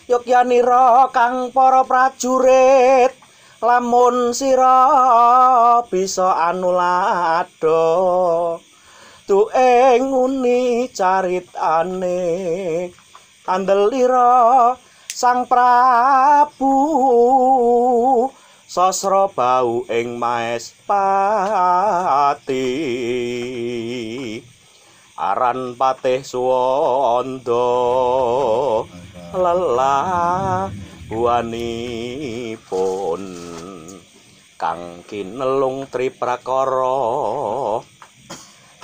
Yogyanira kang para prajurit lamun sira bisa anulada tuing nguni caritane andelira Sang Prabu sasra bau ing Maespati aran patih suwanda lelah buanipun kang kinelung triprakara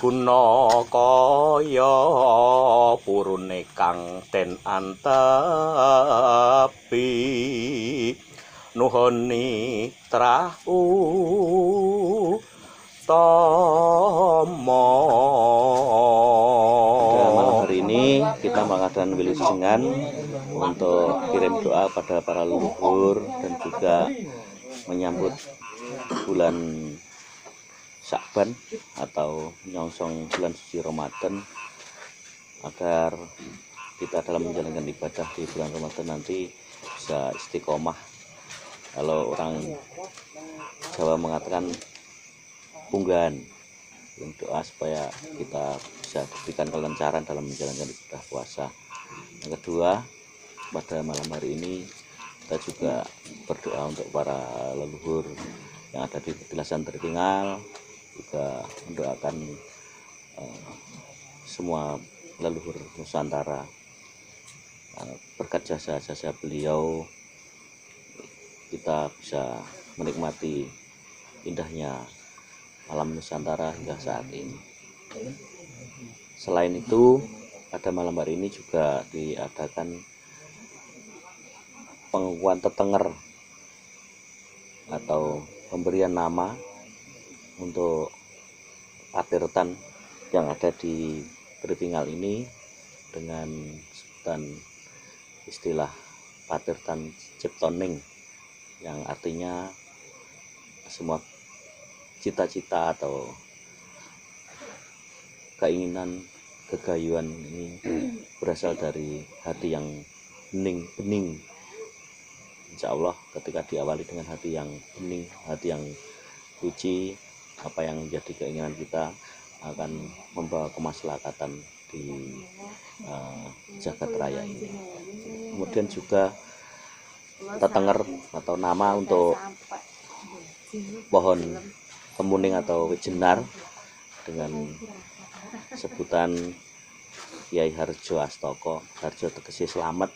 guna kaya purune kang den antepi nuhoni trahu tomo. Malam hari ini kita mengadakan wilujengan untuk kirim doa pada para leluhur dan juga menyambut bulan Syakban atau nyongsong bulan suci Ramadan, agar kita dalam menjalankan ibadah di bulan Ramadan nanti bisa istiqomah. Kalau orang Jawa mengatakan punggahan, doa supaya kita bisa diberikan kelancaran dalam menjalankan ibadah puasa. Yang kedua, pada malam hari ini kita juga berdoa untuk para leluhur yang ada di petilasan tertinggal, juga mendoakan semua leluhur Nusantara. Berkat jasa-jasa beliau kita bisa menikmati indahnya alam Nusantara hingga saat ini. Selain itu, pada malam hari ini juga diadakan pengukuhan tetenger atau pemberian nama untuk patirtan yang ada di Tritinggal ini dengan sebutan istilah patirtan Ciptoning, yang artinya semua cita-cita atau keinginan kegayuan ini berasal dari hati yang bening. Insya Allah ketika diawali dengan hati yang bening, hati yang suci, apa yang menjadi keinginan kita akan membawa kemaslahatan di jagat raya ini. Kemudian juga tetenger atau nama untuk pohon kemuning atau jenar dengan sebutan Kiai Harjo Astaka. Harjo tegese slamet,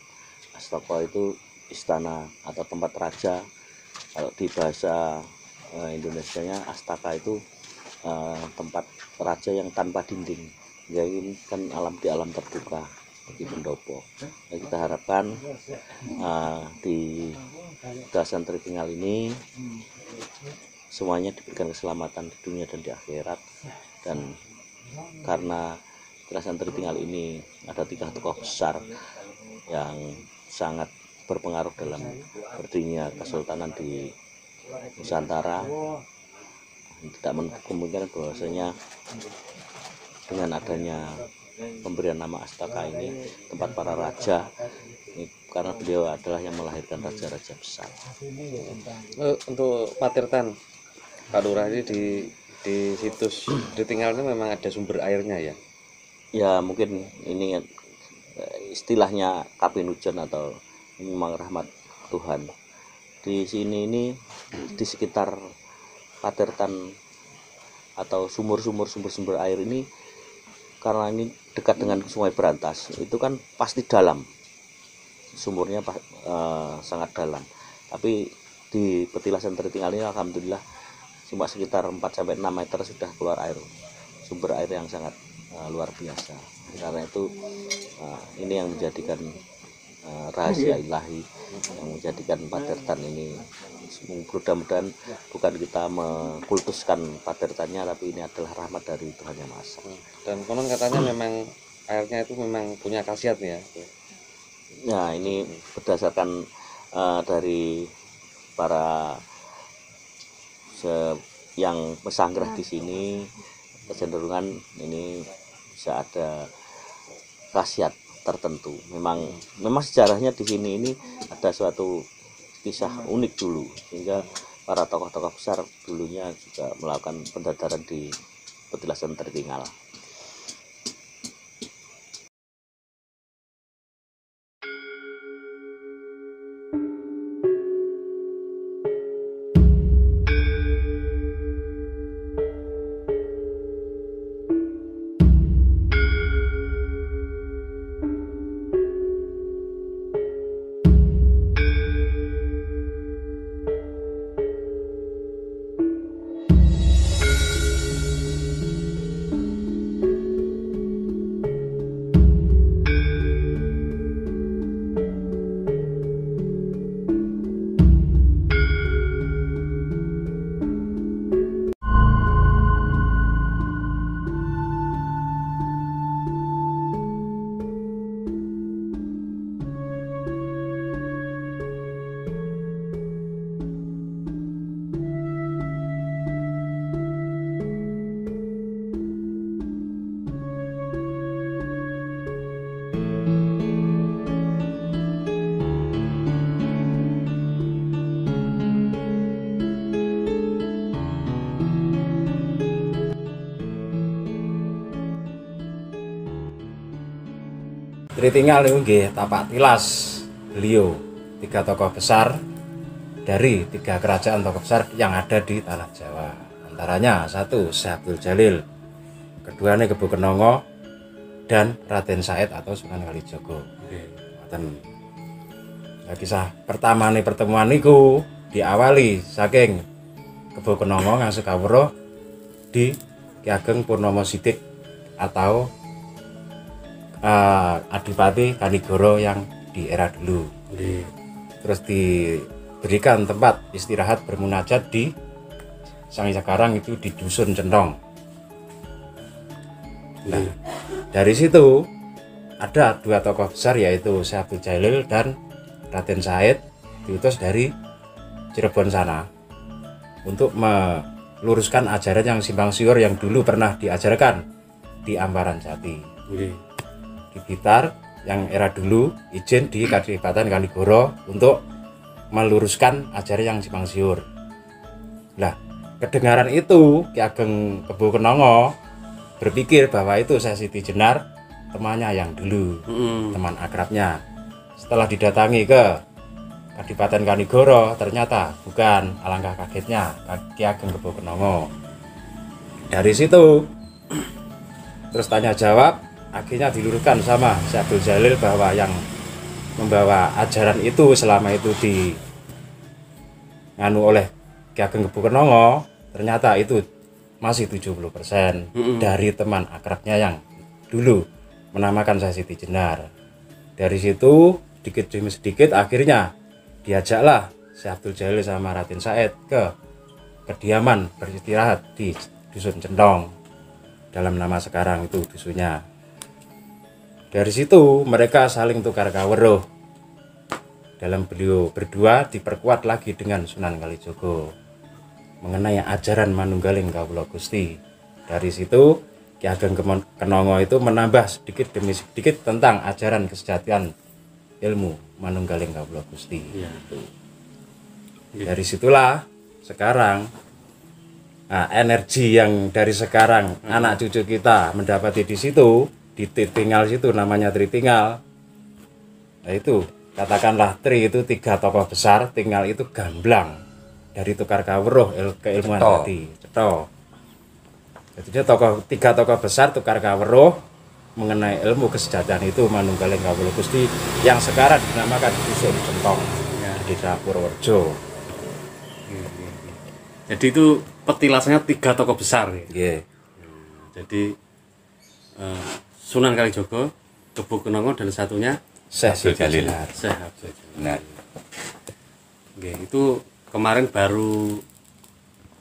Astaka itu istana atau tempat raja. Kalau di bahasa Indonesianya Astaka itu tempat raja yang tanpa dinding. Ya, ini kan alam di alam terbuka bagi pendopo. Nah, kita harapkan di Petilasan Tritinggal ini semuanya diberikan keselamatan di dunia dan di akhirat. Dan karena Petilasan Tritinggal ini ada 3 tokoh besar yang sangat berpengaruh dalam berdirinya kesultanan di Nusantara, tidak menutup kemungkinan bahwasanya dengan adanya pemberian nama Astaka ini tempat para raja, ini karena beliau adalah yang melahirkan raja-raja besar. Untuk patirtan Pak Lurah ini di situs Tritinggal ini memang ada sumber airnya ya? Ya, mungkin ini istilahnya Kapinujon atau memang rahmat Tuhan. Di sini ini di sekitar patirtan atau sumber air ini, karena ini dekat dengan Sungai Berantas, itu kan pasti dalam, sumurnya sangat dalam. Tapi di Petilasan Tritinggal ini alhamdulillah cuma sekitar 4-6 meter sudah keluar air, sumber air yang sangat luar biasa. Karena itu ini yang menjadikan rahasia ilahi yang menjadikan patirtan ini. Mudah-mudahan bukan kita mengkultuskan patirtannya, tapi ini adalah rahmat dari Tuhan Yang Maha Esa. Dan konon katanya memang airnya itu memang punya khasiat ya? Nah, ini berdasarkan dari para yang pesanggrah di sini, kecenderungan ini bisa ada khasiat tertentu. Memang sejarahnya di sini ini ada suatu kisah unik dulu, sehingga para tokoh-tokoh besar dulunya juga melakukan pendadaran di petilasan Tritinggal. Tritinggal niku nggih tapak tilas beliau 3 tokoh besar dari 3 kerajaan tokoh besar yang ada di tanah Jawa. Antaranya 1 Syekh Abdul Jalil, kedua Kebo Kenongo, dan Raden Said atau Sunan Kalijaga. Nah, kisah pertama nih pertemuan niku diawali saking Kebo Kenongo ngasuh kawruh di Ki Ageng Purnomo Sidik atau Adipati Kanigoro yang di era dulu. Terus diberikan tempat istirahat bermunajat di sekarang itu di Dusun Centong. Nah, dari situ ada 2 tokoh besar yaitu Syekh Abdul Jalil dan Raden Said diutus dari Cirebon sana untuk meluruskan ajaran yang simpang siur yang dulu pernah diajarkan di Ambaran Jati. Di Blitar yang era dulu izin di Kadipaten Kanigoro untuk meluruskan ajaran yang simpang siur. Nah, kedengaran itu Ki Ageng Kebo Kenongo berpikir bahwa itu Syekh Siti Jenar temannya yang dulu, teman akrabnya. Setelah didatangi ke Kadipaten Kanigoro, ternyata bukan. Alangkah kagetnya Ki Ageng Kebo Kenongo. Dari situ terus tanya jawab, akhirnya diluruskan sama Syekh Abdul Jalil bahwa yang membawa ajaran itu selama itu nganu oleh Ki Ageng Kebo Kenongo ternyata itu masih 70% dari teman akrabnya yang dulu menamakan Syekh Siti Jenar. Dari situ sedikit demi sedikit akhirnya diajaklah Syekh Abdul Jalil sama Raden Said ke kediaman beristirahat di Dusun Centong, dalam nama sekarang itu dusunnya. Dari situ mereka saling tukar kawruh. Dalam beliau berdua diperkuat lagi dengan Sunan Kalijaga mengenai ajaran Manunggaling Kawula Gusti. Dari situ Ki Ageng Kenongo itu menambah sedikit demi sedikit tentang ajaran kesejatian ilmu Manunggaling Kawula Gusti. Dari situlah sekarang energi yang dari sekarang anak cucu kita mendapati di situ, di Tritinggal situ namanya Tritinggal. Nah itu katakanlah Tri itu 3 tokoh besar, tinggal itu gamblang dari tukar kawruh keilmuan tadi. Cetha. Jadi 3 tokoh besar tukar kawruh mengenai ilmu kesejahteraan itu Manunggaling Kawula Gusti yang sekarang dinamakan Dusun Centong di Desa Purworejo. Jadi itu petilasnya 3 tokoh besar ya. Yeah. Jadi Sunan Kalijaga, Kebo Kenongo, dan satunya Syekh Jalil. Syekh Abdul Jalil. Nah, Itu kemarin baru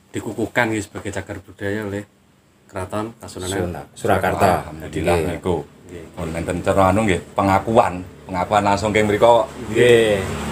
dikukuhkan ya, sebagai cagar budaya oleh Keraton Kasunanan Surakarta. Alhamdulillah niku. Mun menten cara anu nggih pengakuan langsung keng mriku. Nggih.